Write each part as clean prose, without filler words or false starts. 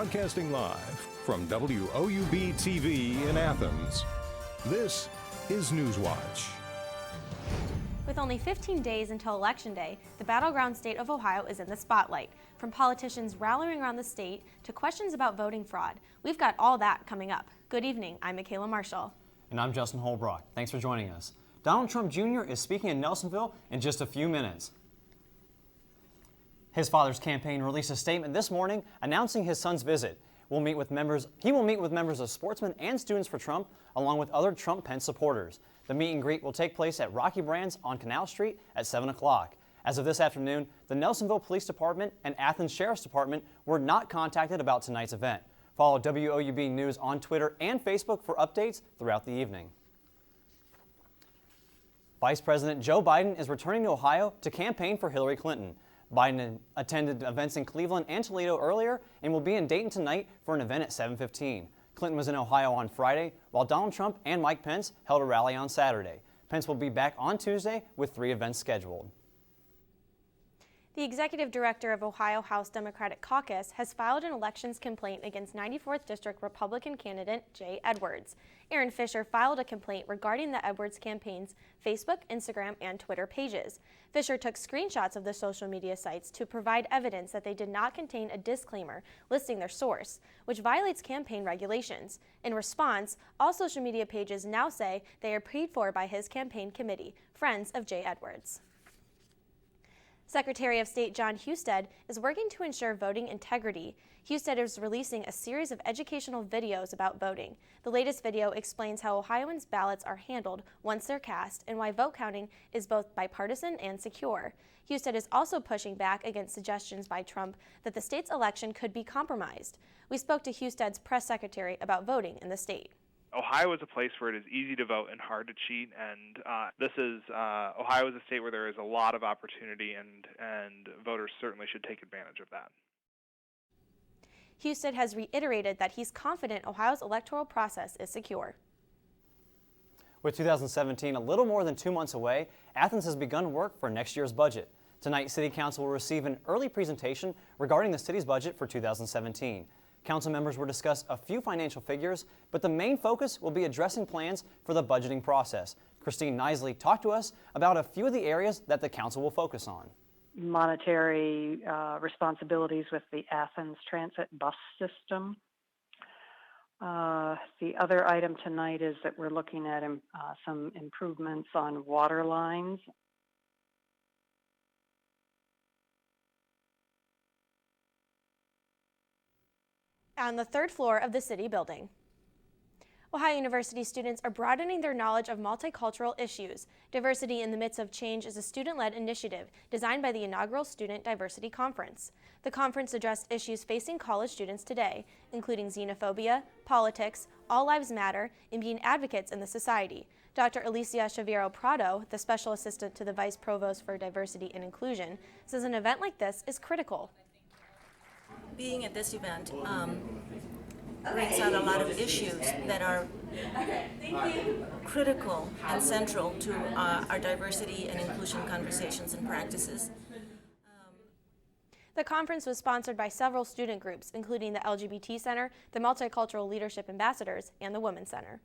Broadcasting live from WOUB TV in Athens, this is Newswatch. With only 15 days until Election Day, the battleground state of Ohio is in the spotlight. From politicians rallying around the state to questions about voting fraud, we've got all that coming up. Good evening, I'm Michaela Marshall. And I'm Justin Holbrook. Thanks for joining us. Donald Trump Jr. is speaking in Nelsonville in just a few minutes. His father's campaign released a statement this morning announcing his son's visit. He will meet with members of sportsmen and Students for Trump, along with other Trump-Pence supporters. The meet and greet will take place at Rocky Brands on Canal Street at 7 o'clock. As of this afternoon, the Nelsonville Police Department and Athens Sheriff's Department were not contacted about tonight's event. Follow WOUB News on Twitter and Facebook for updates throughout the evening. Vice President Joe Biden is returning to Ohio to campaign for Hillary Clinton. Biden attended events in Cleveland and Toledo earlier and will be in Dayton tonight for an event at 7:15. Clinton was in Ohio on Friday, while Donald Trump and Mike Pence held a rally on Saturday. Pence will be back on Tuesday with 3 events scheduled. The executive director of Ohio House Democratic Caucus has filed an elections complaint against 94th District Republican candidate Jay Edwards. Aaron Fisher filed a complaint regarding the Edwards campaign's Facebook, Instagram, and Twitter pages. Fisher took screenshots of the social media sites to provide evidence that they did not contain a disclaimer listing their source, which violates campaign regulations. In response, all social media pages now say they are paid for by his campaign committee, Friends of Jay Edwards. Secretary of State John Husted is working to ensure voting integrity. Husted is releasing a series of educational videos about voting. The latest video explains how Ohioans' ballots are handled once they're cast and why vote counting is both bipartisan and secure. Husted is also pushing back against suggestions by Trump that the state's election could be compromised. We spoke to Husted's press secretary about voting in the state. Ohio is a place where it is easy to vote and hard to cheat, and Ohio is a state where there is a lot of opportunity, and voters certainly should take advantage of that. Husted has reiterated that he's confident Ohio's electoral process is secure. With 2017 a little more than 2 months away, Athens has begun work for next year's budget. Tonight, City Council will receive an early presentation regarding the city's budget for 2017. Council members will discuss a few financial figures, but the main focus will be addressing plans for the budgeting process. Christine Nisley talked to us about a few of the areas that the council will focus on. Monetary responsibilities with the Athens Transit bus system. The other item tonight is that we're looking at some improvements on water lines. On the 3rd floor of the city building. Ohio University students are broadening their knowledge of multicultural issues. Diversity in the Midst of Change is a student-led initiative designed by the inaugural Student Diversity Conference. The conference addressed issues facing college students today, including xenophobia, politics, all lives matter, and being advocates in the society. Dr. Alicia Chaviro Prado, the Special Assistant to the Vice Provost for Diversity and Inclusion, says an event like this is critical. Being at this event brings out a lot of issues that are critical and central to our diversity and inclusion conversations and practices. The conference was sponsored by several student groups, including the LGBT Center, the Multicultural Leadership Ambassadors, and the Women's Center.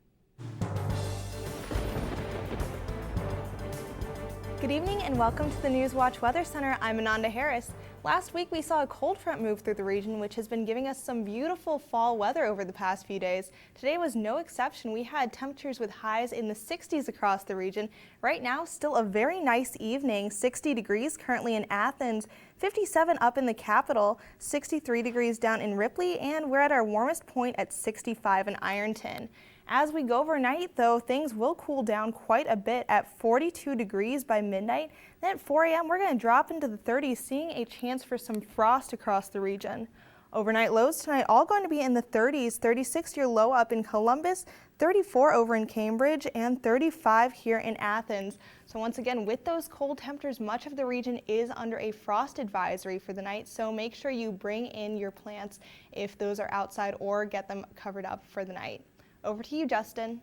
Good evening and welcome to the Newswatch Weather Center. I'm Ananda Harris. Last week we saw a cold front move through the region, which has been giving us some beautiful fall weather over the past few days. Today was no exception. We had temperatures with highs in the 60s across the region. Right now, still a very nice evening, 60 degrees currently in Athens, 57 up in the capital, 63 degrees down in Ripley, and we're at our warmest point at 65 in Ironton. As we go overnight, though, things will cool down quite a bit at 42 degrees by midnight. Then at 4 a.m., we're going to drop into the 30s, seeing a chance for some frost across the region. Overnight lows tonight all going to be in the 30s, 36 your low up in Columbus, 34 over in Cambridge, and 35 here in Athens. So once again, with those cold temperatures, much of the region is under a frost advisory for the night, so make sure you bring in your plants if those are outside or get them covered up for the night. Over to you, Justin.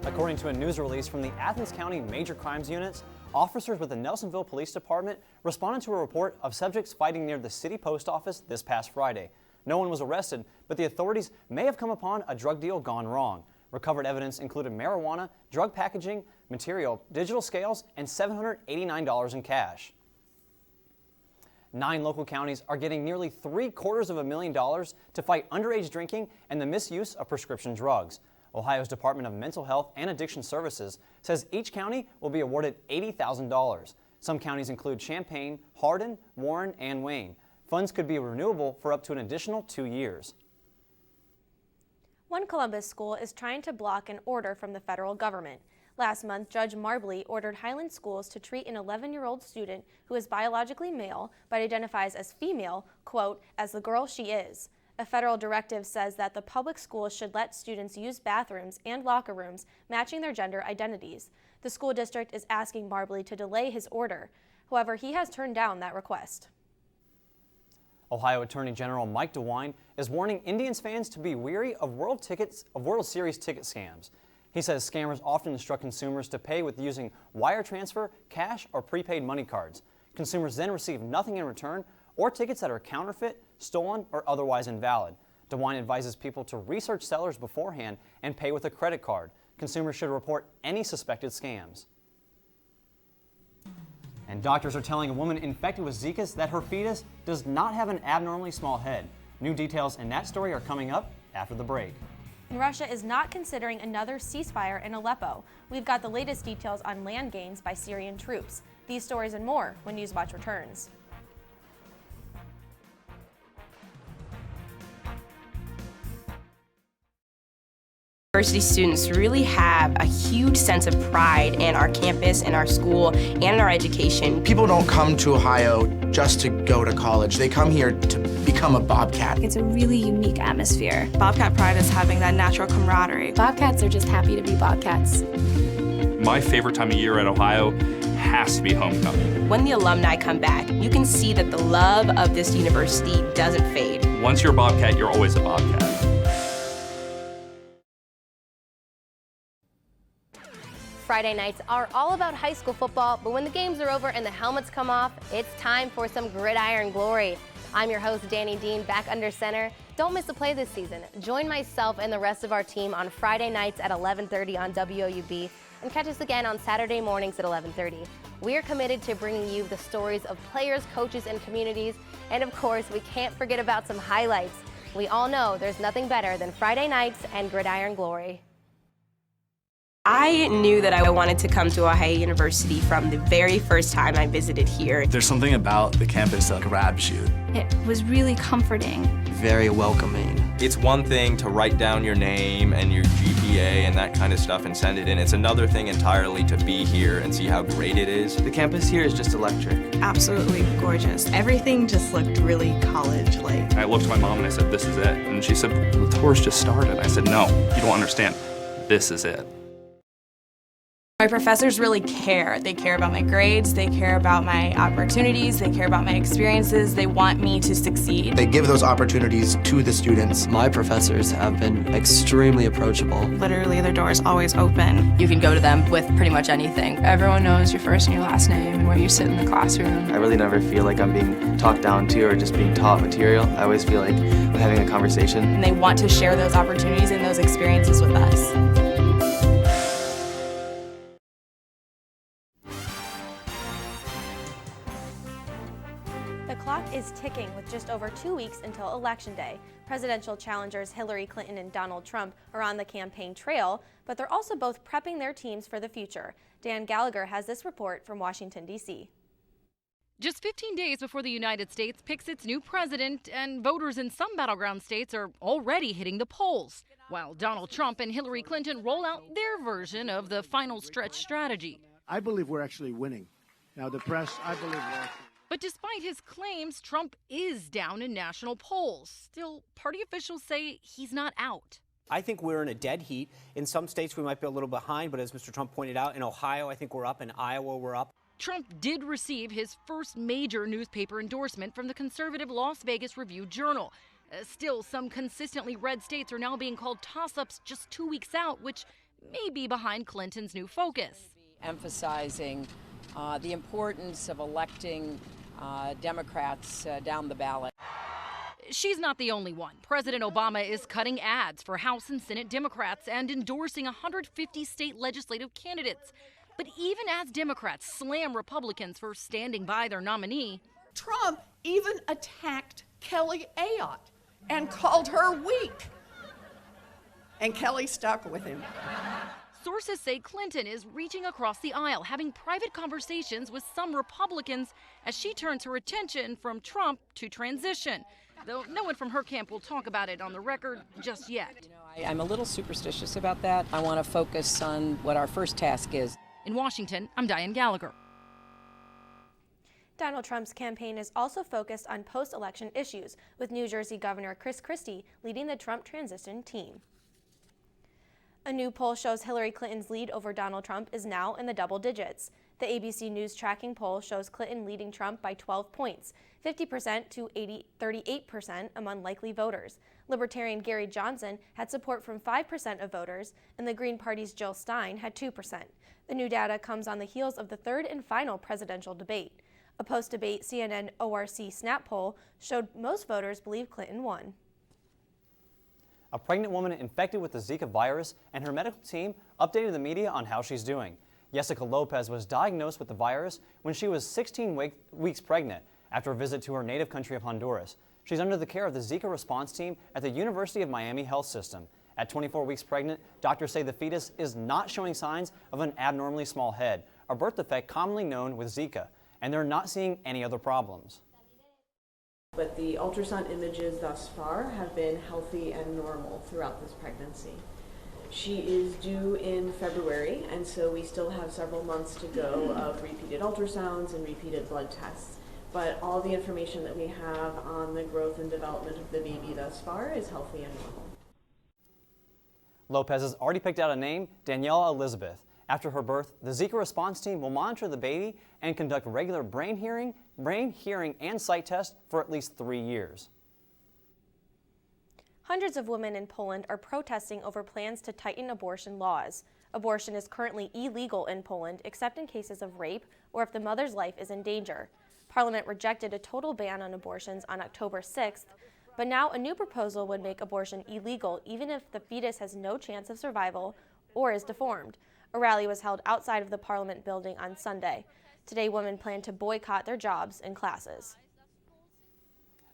According to a news release from the Athens County Major Crimes Units, officers with the Nelsonville Police Department responded to a report of subjects fighting near the city post office this past Friday. No one was arrested, but the authorities may have come upon a drug deal gone wrong. Recovered evidence included marijuana, drug packaging, material, digital scales, and $789 in cash. 9 local counties are getting nearly $750,000 to fight underage drinking and the misuse of prescription drugs. Ohio's Department of Mental Health and Addiction Services says each county will be awarded $80,000. Some counties include Champaign, Hardin, Warren, and Wayne. Funds could be renewable for up to an additional 2 years. One Columbus school is trying to block an order from the federal government. Last month, Judge Marbley ordered Highland schools to treat an 11-year-old student who is biologically male but identifies as female, quote, as the girl she is. A federal directive says that the public schools should let students use bathrooms and locker rooms matching their gender identities. The school district is asking Marbley to delay his order. However, he has turned down that request. Ohio Attorney General Mike DeWine is warning Indians fans to be wary of World Series ticket scams. He says scammers often instruct consumers to pay with using wire transfer, cash, or prepaid money cards. Consumers then receive nothing in return or tickets that are counterfeit, stolen, or otherwise invalid. DeWine advises people to research sellers beforehand and pay with a credit card. Consumers should report any suspected scams. And doctors are telling a woman infected with Zika that her fetus does not have an abnormally small head. New details in that story are coming up after the break. And Russia is not considering another ceasefire in Aleppo. We've got the latest details on land gains by Syrian troops. These stories and more when Newswatch returns. University students really have a huge sense of pride in our campus, in our school, and in our education. People don't come to Ohio just to go to college. They come here to become a Bobcat. It's a really unique atmosphere. Bobcat pride is having that natural camaraderie. Bobcats are just happy to be Bobcats. My favorite time of year at Ohio has to be homecoming. When the alumni come back, you can see that the love of this university doesn't fade. Once you're a Bobcat, you're always a Bobcat. Friday nights are all about high school football, but when the games are over and the helmets come off, it's time for some gridiron glory. I'm your host, Danny Dean, back under center. Don't miss a play this season. Join myself and the rest of our team on Friday nights at 11:30 on WOUB, and catch us again on Saturday mornings at 11:30. We are committed to bringing you the stories of players, coaches, and communities, and of course, we can't forget about some highlights. We all know there's nothing better than Friday nights and gridiron glory. I knew that I wanted to come to Ohio University from the very first time I visited here. There's something about the campus that grabs you. It was really comforting. Very welcoming. It's one thing to write down your name and your GPA and that kind of stuff and send it in. It's another thing entirely to be here and see how great it is. The campus here is just electric. Absolutely gorgeous. Everything just looked really college-like. I looked at my mom and I said, "This is it." And she said, "The tour's just started." I said, "No, you don't understand. This is it." My professors really care. They care about my grades, they care about my opportunities, they care about my experiences, they want me to succeed. They give those opportunities to the students. My professors have been extremely approachable. Literally, their door is always open. You can go to them with pretty much anything. Everyone knows your first and your last name and where you sit in the classroom. I really never feel like I'm being talked down to or just being taught material. I always feel like I'm having a conversation. And they want to share those opportunities and those experiences with us. The clock is ticking with just over 2 weeks until Election Day. Presidential challengers Hillary Clinton and Donald Trump are on the campaign trail, but they're also both prepping their teams for the future. Dan Gallagher has this report from Washington, D.C. Just 15 days before the United States picks its new president, and voters in some battleground states are already hitting the polls, while Donald Trump and Hillary Clinton roll out their version of the final stretch strategy. I believe we're actually winning. Now, the press, I believe we're actually. But despite his claims, Trump is down in national polls. Still, party officials say he's not out. I think we're in a dead heat. In some states, we might be a little behind, but as Mr. Trump pointed out, in Ohio, I think we're up. In Iowa, we're up. Trump did receive his first major newspaper endorsement from the conservative Las Vegas Review-Journal. Still, some consistently red states are now being called toss-ups just 2 weeks out, which may be behind Clinton's new focus. Emphasizing the importance of electing Democrats down the ballot. She's not the only one. President Obama is cutting ads for House and Senate Democrats and endorsing 150 state legislative candidates. But even as Democrats slam Republicans for standing by their nominee, Trump even attacked Kelly Ayotte and called her weak. And Kelly stuck with him. sources say Clinton is reaching across the aisle, having private conversations with some Republicans as she turns her attention from Trump to transition. Though no one from her camp will talk about it on the record just yet. I'm a little superstitious about that. I want to focus on what our first task is. In Washington, I'm Diane Gallagher. Donald Trump's campaign is also focused on post-election issues, with New Jersey Governor Chris Christie leading the Trump transition team. A new poll shows Hillary Clinton's lead over Donald Trump is now in the double digits. The ABC News tracking poll shows Clinton leading Trump by 12 points, 50% to 38% among likely voters. Libertarian Gary Johnson had support from 5% of voters, and the Green Party's Jill Stein had 2%. The new data comes on the heels of the third and final presidential debate. A post-debate CNN ORC Snap poll showed most voters believe Clinton won. A pregnant woman infected with the Zika virus and her medical team updated the media on how she's doing. Jessica Lopez was diagnosed with the virus when she was 16 weeks pregnant after a visit to her native country of Honduras. She's under the care of the Zika response team at the University of Miami Health System. At 24 weeks pregnant, doctors say the fetus is not showing signs of an abnormally small head, a birth defect commonly known with Zika, and they're not seeing any other problems. But the ultrasound images thus far have been healthy and normal throughout this pregnancy. She is due in February, and so we still have several months to go of repeated ultrasounds and repeated blood tests. But all the information that we have on the growth and development of the baby thus far is healthy and normal. Lopez has already picked out a name, Daniela Elizabeth. After her birth, the Zika response team will monitor the baby and conduct regular brain hearing, and sight tests for at least 3 years. Hundreds of women in Poland are protesting over plans to tighten abortion laws. Abortion is currently illegal in Poland, except in cases of rape or if the mother's life is in danger. Parliament rejected a total ban on abortions on October 6th, but now a new proposal would make abortion illegal even if the fetus has no chance of survival or is deformed. A rally was held outside of the Parliament building on Sunday. Today, women plan to boycott their jobs and classes.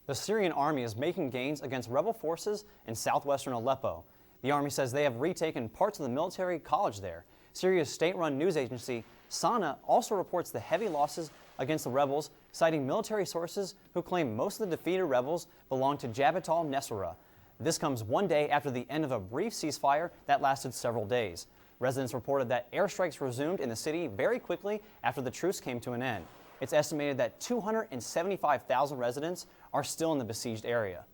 The Syrian army is making gains against rebel forces in southwestern Aleppo. The army says they have retaken parts of the military college there. Syria's state-run news agency, Sana, also reports the heavy losses against the rebels, citing military sources who claim most of the defeated rebels belong to Jabhat al-Nusra. This comes one day after the end of a brief ceasefire that lasted several days. Residents reported that airstrikes resumed in the city very quickly after the truce came to an end. It's estimated that 275,000 residents are still in the besieged area.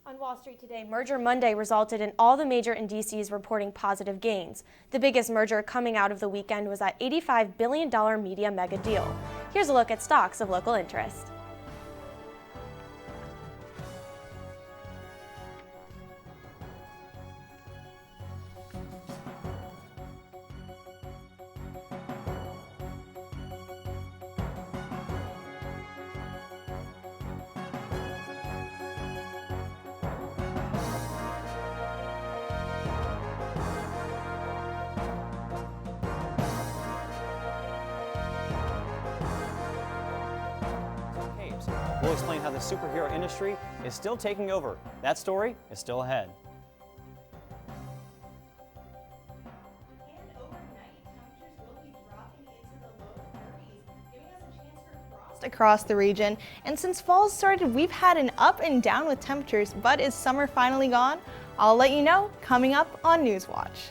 On Wall Street today, Merger Monday resulted in all the major indices reporting positive gains. The biggest merger coming out of the weekend was that $85 billion media mega deal. Here's a look at stocks of local interest. We'll explain how the superhero industry is still taking over. That story is still ahead. Across the region, and since fall started, we've had an up and down with temperatures, but is summer finally gone? I'll let you know coming up on Newswatch.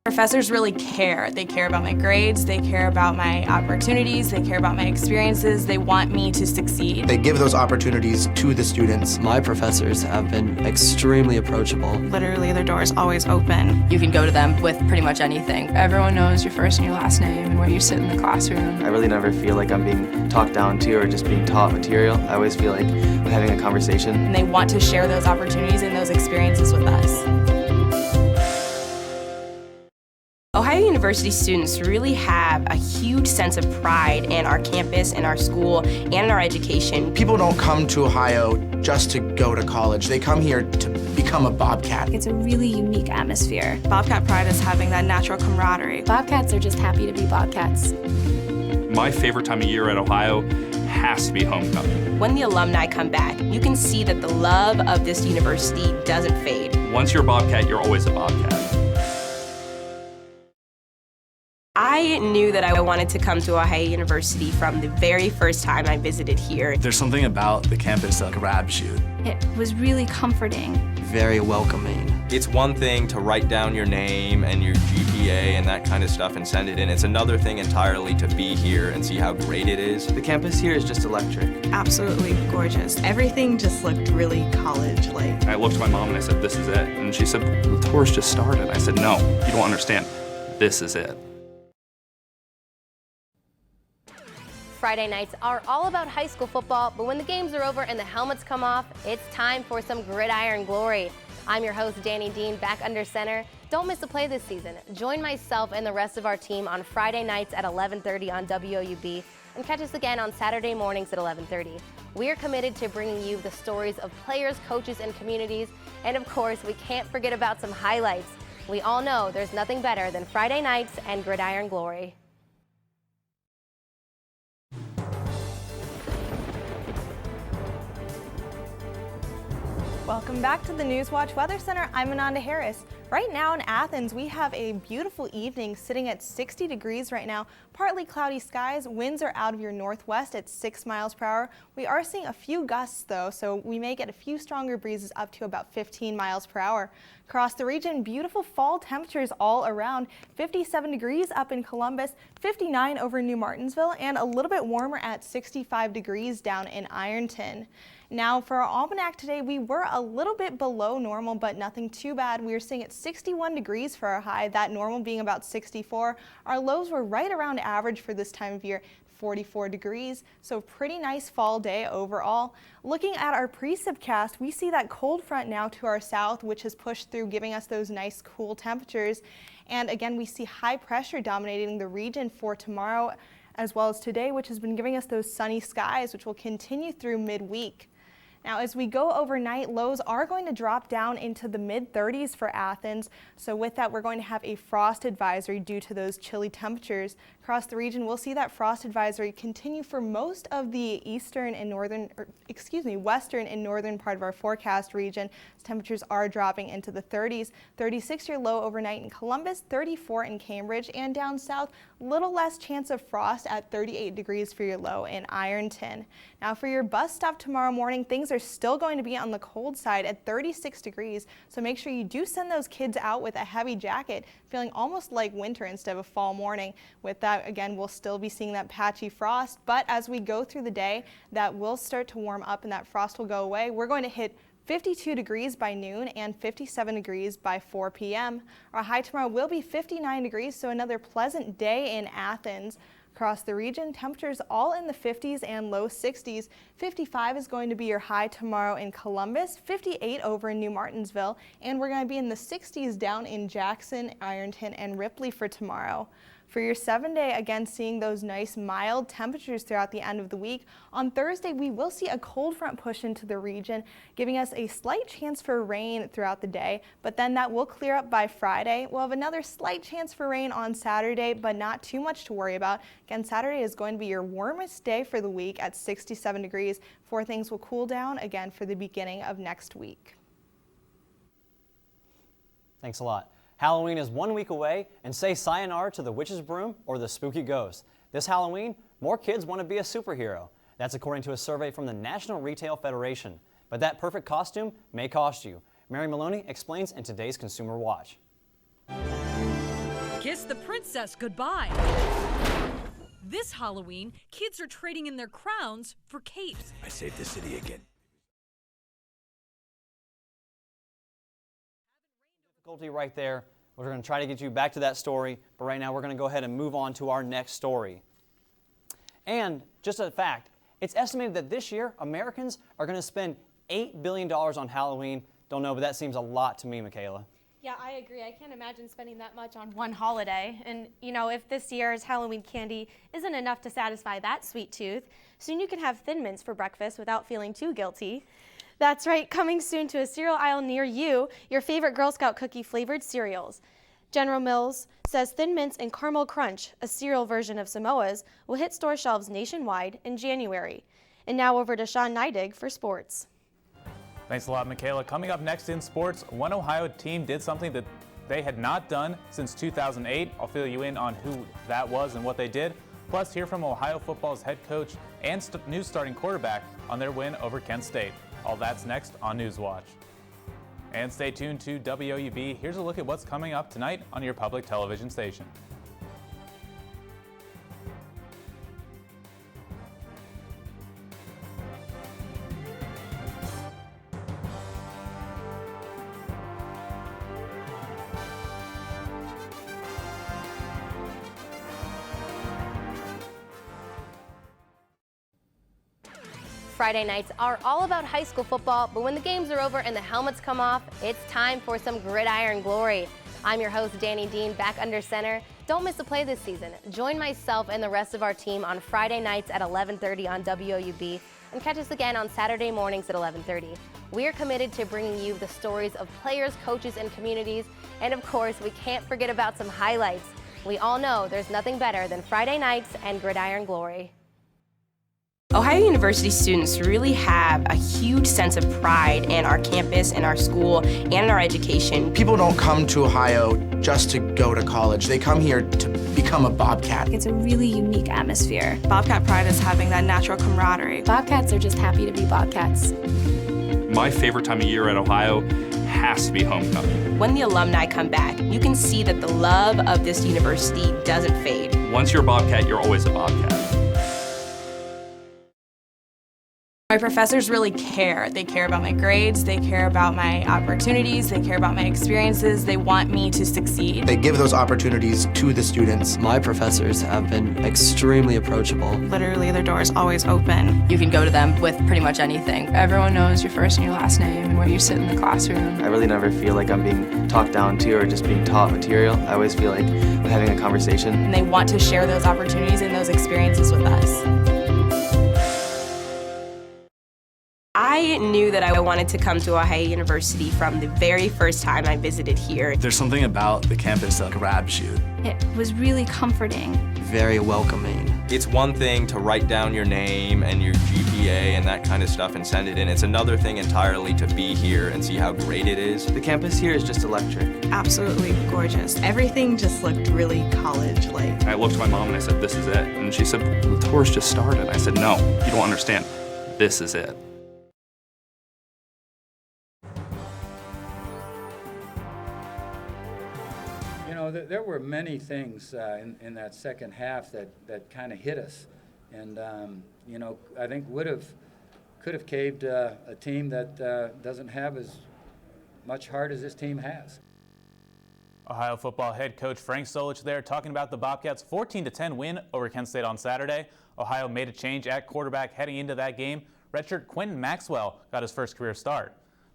Professors really care. They care about my grades, they care about my opportunities, they care about my experiences, they want me to succeed. They give those opportunities to the students. My professors have been extremely approachable. Literally, their door is always open. You can go to them with pretty much anything. Everyone knows your first and your last name and where you sit in the classroom. I really never feel like I'm being talked down to or just being taught material. I always feel like I'm having a conversation. And they want to share those opportunities and those experiences with us. Ohio University students really have a huge sense of pride in our campus, in our school, and in our education. People don't come to Ohio just to go to college. They come here to become a Bobcat. It's a really unique atmosphere. Bobcat pride is having that natural camaraderie. Bobcats are just happy to be Bobcats. My favorite time of year at Ohio has to be homecoming. When the alumni come back, you can see that the love of this university doesn't fade. Once you're a Bobcat, you're always a Bobcat. I knew that I wanted to come to Ohio University from the very first time I visited here. There's something about the campus that grabs you. It was really comforting. Very welcoming. It's one thing to write down your name and your GPA and that kind of stuff and send it in. It's another thing entirely to be here and see how great it is. The campus here is just electric. Absolutely gorgeous. Everything just looked really college-like. I looked at my mom and I said, "This is it." And she said, "The tour's just started." I said, "No, you don't understand. This is it." Friday nights are all about high school football, but when the games are over and the helmets come off, it's time for some gridiron glory. I'm your host, Danny Dean, back under center. Don't miss a play this season. Join myself and the rest of our team on Friday nights at 11:30 on WOUB, and catch us again on Saturday mornings at 11:30. We are committed to bringing you the stories of players, coaches, and communities, and of course, we can't forget about some highlights. We all know there's nothing better than Friday nights and gridiron glory. Welcome back to the Newswatch Weather Center. I'm Ananda Harris. Right now in Athens, we have a beautiful evening sitting at 60 degrees right now. Partly cloudy skies. Winds are out of your northwest at 6 miles per hour. We are seeing a few gusts though, so we may get a few stronger breezes up to about 15 miles per hour. Across the region, beautiful fall temperatures all around. 57 degrees up in Columbus, 59 over New Martinsville, and a little bit warmer at 65 degrees down in Ironton. Now for our almanac today, we were a little bit below normal, but nothing too bad. We were seeing at 61 degrees for our high, that normal being about 64. Our lows were right around average for this time of year, 44 degrees, so pretty nice fall day overall. Looking at our precipcast, we see that cold front now to our south, which has pushed through, giving us those nice cool temperatures. And again, we see high pressure dominating the region for tomorrow as well as today, which has been giving us those sunny skies, which will continue through midweek. Now, as we go overnight, lows are going to drop down into the mid-30s for Athens. So with that, we're going to have a frost advisory due to those chilly temperatures. Across the region, we'll see that frost advisory continue for most of the western and northern part of our forecast region. Temperatures are dropping into the 30s. 36 your low overnight in Columbus, 34 in Cambridge, and down south, little less chance of frost at 38 degrees for your low in Ironton. Now for your bus stop tomorrow morning, things are still going to be on the cold side at 36 degrees, so make sure you do send those kids out with a heavy jacket, feeling almost like winter instead of a fall morning. With that, again, we'll still be seeing that patchy frost, but as we go through the day, that will start to warm up and that frost will go away. We're going to hit 52 degrees by noon and 57 degrees by 4 p.m. Our high tomorrow will be 59 degrees, so another pleasant day in Athens. Across the region, temperatures all in the 50s and low 60s. 55 is going to be your high tomorrow in Columbus, 58 over in New Martinsville, and we're going to be in the 60s down in Jackson, Ironton, and Ripley for tomorrow. For your 7-day, again, seeing those nice mild temperatures throughout the end of the week. On Thursday, we will see a cold front push into the region, giving us a slight chance for rain throughout the day, but then that will clear up by Friday. We'll have another slight chance for rain on Saturday, but not too much to worry about. Again, Saturday is going to be your warmest day for the week at 67 degrees, before things will cool down again for the beginning of next week. Thanks a lot. Halloween is 1 week away, and say sayonara to the witch's broom or the spooky ghost. This Halloween, more kids want to be a superhero. That's according to a survey from the National Retail Federation. But that perfect costume may cost you. Mary Maloney explains in today's Consumer Watch. Kiss the princess goodbye. This Halloween, kids are trading in their crowns for capes. I saved the city again. Difficulty right there. We're going to try to get you back to that story, but right now we're going to go ahead and move on to our next story. And just a fact, it's estimated that this year Americans are going to spend $8 billion on Halloween. Don't know, but that seems a lot to me, Michaela. Yeah, I agree. I can't imagine spending that much on one holiday. And, you know, if this year's Halloween candy isn't enough to satisfy that sweet tooth, soon you can have Thin Mints for breakfast without feeling too guilty. That's right, coming soon to a cereal aisle near you, your favorite Girl Scout cookie flavored cereals. General Mills says Thin Mints and Caramel Crunch, a cereal version of Samoa's, will hit store shelves nationwide in January. And now over to Sean Neidig for sports. Thanks a lot, Michaela. Coming up next in sports, one Ohio team did something that they had not done since 2008. I'll fill you in on who that was and what they did. Plus, hear from Ohio football's head coach and new starting quarterback on their win over Kent State. All that's next on Newswatch. And stay tuned to WOUB. Here's a look at what's coming up tonight on your public television station. Friday nights are all about high school football, but when the games are over and the helmets come off, it's time for some gridiron glory. I'm your host, Danny Dean, back under center. Don't miss a play this season. Join myself and the rest of our team on Friday nights at 11:30 on WOUB and catch us again on Saturday mornings at 11:30. We are committed to bringing you the stories of players, coaches, and communities, and of course, we can't forget about some highlights. We all know there's nothing better than Friday nights and gridiron glory. Ohio University students really have a huge sense of pride in our campus, in our school, and in our education. People don't come to Ohio just to go to college. They come here to become a Bobcat. It's a really unique atmosphere. Bobcat pride is having that natural camaraderie. Bobcats are just happy to be Bobcats. My favorite time of year at Ohio has to be homecoming. When the alumni come back, you can see that the love of this university doesn't fade. Once you're a Bobcat, you're always a Bobcat. My professors really care. They care about my grades, they care about my opportunities, they care about my experiences, they want me to succeed. They give those opportunities to the students. My professors have been extremely approachable. Literally, their door is always open. You can go to them with pretty much anything. Everyone knows your first and your last name and where you sit in the classroom. I really never feel like I'm being talked down to or just being taught material. I always feel like I'm having a conversation. And they want to share those opportunities and those experiences with us. I knew that I wanted to come to Ohio University from the very first time I visited here. There's something about the campus that grabs you. It was really comforting. Very welcoming. It's one thing to write down your name and your GPA and that kind of stuff and send it in. It's another thing entirely to be here and see how great it is. The campus here is just electric. Absolutely gorgeous. Everything just looked really college-like. I looked at my mom and I said, "This is it." And she said, "The tour's just started." I said, "No, you don't understand. This is it." There were many things in that second half that kind of hit us, and I think could have caved a team that doesn't have as much heart as this team has. Ohio football head coach Frank Solich there talking about the Bobcats' 14-10 win over Kent State on Saturday. Ohio made a change at quarterback heading into that game. Redshirt Quentin Maxwell got his first career start.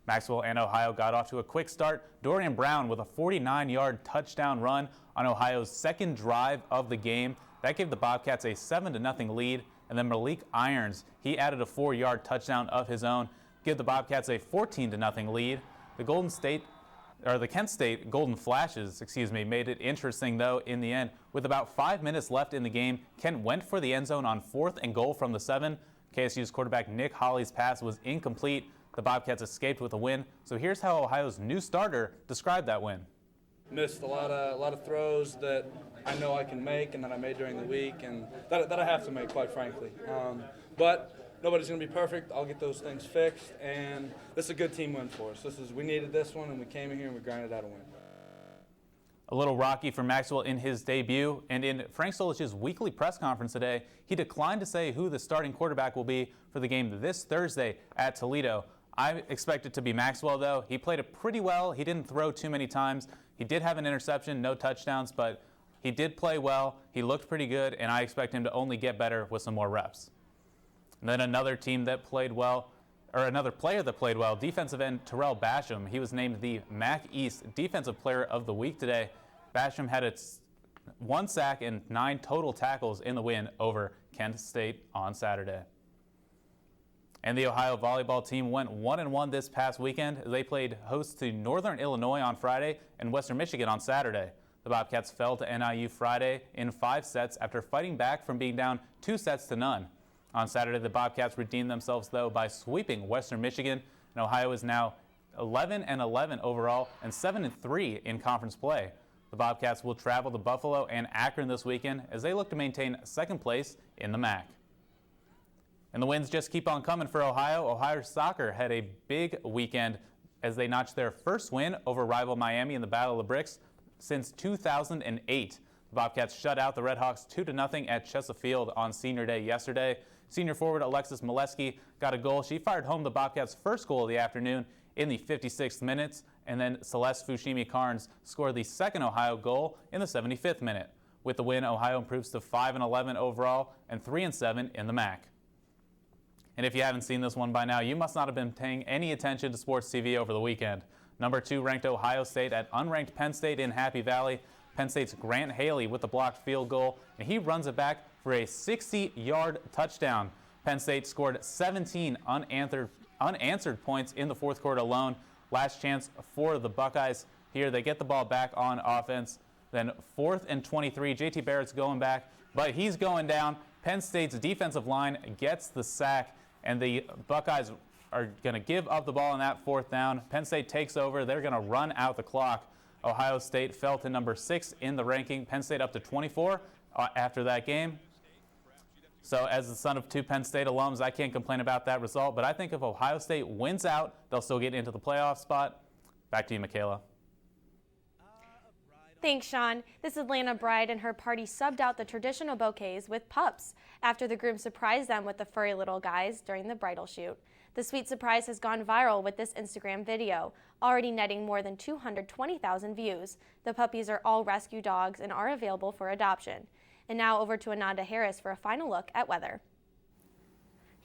Maxwell and Ohio got off to a quick start. Dorian Brown with a 49-yard touchdown run on Ohio's second drive of the game. That gave the Bobcats a 7-0 lead. And then Malik Irons, he added a 4-yard touchdown of his own, give the Bobcats a 14-0 lead. The Kent State Golden Flashes, made it interesting though in the end. With about 5 minutes left in the game, Kent went for the end zone on 4th and goal from the 7. KSU's quarterback Nick Hawley's pass was incomplete. The Bobcats escaped with a win. So here's how Ohio's new starter described that win. Missed a lot of throws that I know I can make and that I made during the week and that I have to make, quite frankly. But nobody's going to be perfect. I'll get those things fixed, and this is a good team win for us. We needed this one, and we came in here and we grinded out a win. A little rocky for Maxwell in his debut, and in Frank Solich's weekly press conference today, he declined to say who the starting quarterback will be for the game this Thursday at Toledo. I expect it to be Maxwell, though. He played it pretty well. He didn't throw too many times. He did have an interception, no touchdowns, but he did play well. He looked pretty good, and I expect him to only get better with some more reps. And then another team that played well, or another player that played well, defensive end Terrell Basham. He was named the MAC East Defensive Player of the Week today. Basham had its 1 sack and 9 total tackles in the win over Kent State on Saturday. And the Ohio volleyball team went 1-1 this past weekend. They played host to Northern Illinois on Friday and Western Michigan on Saturday. The Bobcats fell to NIU Friday in 5 sets after fighting back from being down 2-0. On Saturday, the Bobcats redeemed themselves, though, by sweeping Western Michigan, and Ohio is now 11-11 overall and 7-3 in conference play. The Bobcats will travel to Buffalo and Akron this weekend as they look to maintain second place in the MAC. And the wins just keep on coming for Ohio. Ohio soccer had a big weekend as they notched their first win over rival Miami in the Battle of the Bricks since 2008. The Bobcats shut out the Redhawks 2-0 at Chesapeake Field on Senior Day yesterday. Senior forward Alexis Molesky got a goal. She fired home the Bobcats' first goal of the afternoon in the 56th minute, and then Celeste Fushimi-Carnes scored the second Ohio goal in the 75th minute. With the win, Ohio improves to 5-11 overall and 3-7 in the MAC. And if you haven't seen this one by now, you must not have been paying any attention to sports TV over the weekend. Number 2 ranked Ohio State at unranked Penn State in Happy Valley. Penn State's Grant Haley with the blocked field goal, and he runs it back for a 60-yard touchdown. Penn State scored 17 unanswered points in the fourth quarter alone. Last chance for the Buckeyes here. They get the ball back on offense. Then 4th and 23. JT Barrett's going back, but he's going down. Penn State's defensive line gets the sack, and the Buckeyes are going to give up the ball on that 4th down. Penn State takes over. They're going to run out the clock. Ohio State fell to number 6 in the ranking. Penn State up to 24 after that game. So as the son of 2 Penn State alums, I can't complain about that result. But I think if Ohio State wins out, they'll still get into the playoff spot. Back to you, Michaela. Thanks, Sean. This Atlanta bride and her party subbed out the traditional bouquets with pups after the groom surprised them with the furry little guys during the bridal shoot. The sweet surprise has gone viral with this Instagram video, already netting more than 220,000 views. The puppies are all rescue dogs and are available for adoption. And now over to Ananda Harris for a final look at weather.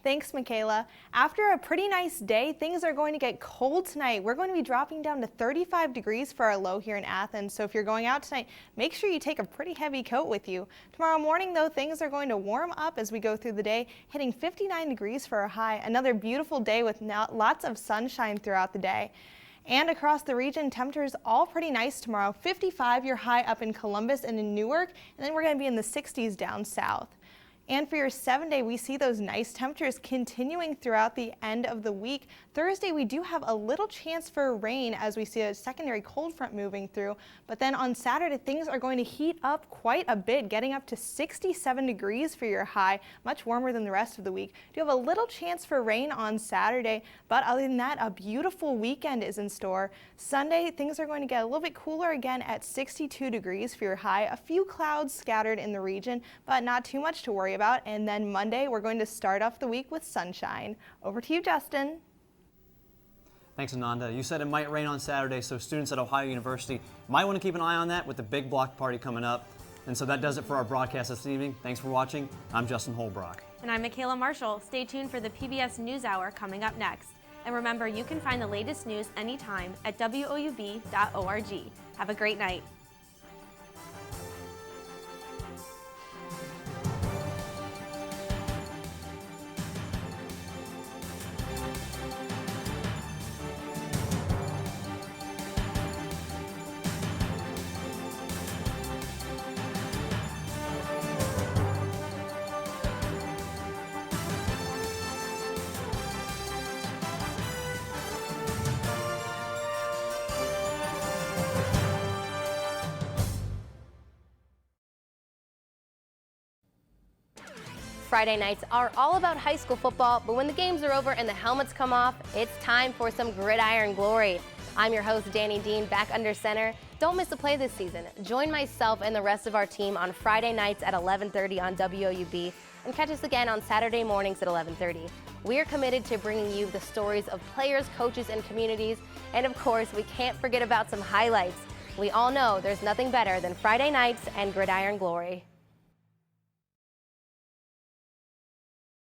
Thanks, Michaela. After a pretty nice day, things are going to get cold tonight. We're going to be dropping down to 35 degrees for our low here in Athens. So if you're going out tonight, make sure you take a pretty heavy coat with you. Tomorrow morning, though, things are going to warm up as we go through the day, hitting 59 degrees for our high. Another beautiful day with lots of sunshine throughout the day. And across the region, temperatures all pretty nice tomorrow. 55 your high up in Columbus and in Newark, and then we're going to be in the 60s down south. And for your 7-day, we see those nice temperatures continuing throughout the end of the week. Thursday, we do have a little chance for rain as we see a secondary cold front moving through. But then on Saturday, things are going to heat up quite a bit, getting up to 67 degrees for your high, much warmer than the rest of the week. Do have a little chance for rain on Saturday, but other than that, a beautiful weekend is in store. Sunday, things are going to get a little bit cooler again at 62 degrees for your high. A few clouds scattered in the region, but not too much to worry about. And then Monday, we're going to start off the week with sunshine. Over to you, Justin. Thanks, Ananda. You said it might rain on Saturday, so students at Ohio University might want to keep an eye on that with the big block party coming up. And so that does it for our broadcast this evening. Thanks for watching. I'm Justin Holbrook. And I'm Michaela Marshall. Stay tuned for the PBS NewsHour coming up next. And remember, you can find the latest news anytime at woub.org. Have a great night. Friday nights are all about high school football, but when the games are over and the helmets come off, it's time for some gridiron glory. I'm your host, Danny Dean, back under center. Don't miss a play this season. Join myself and the rest of our team on Friday nights at 11:30 on WOUB, and catch us again on Saturday mornings at 11:30. We are committed to bringing you the stories of players, coaches, and communities, and of course, we can't forget about some highlights. We all know there's nothing better than Friday nights and gridiron glory.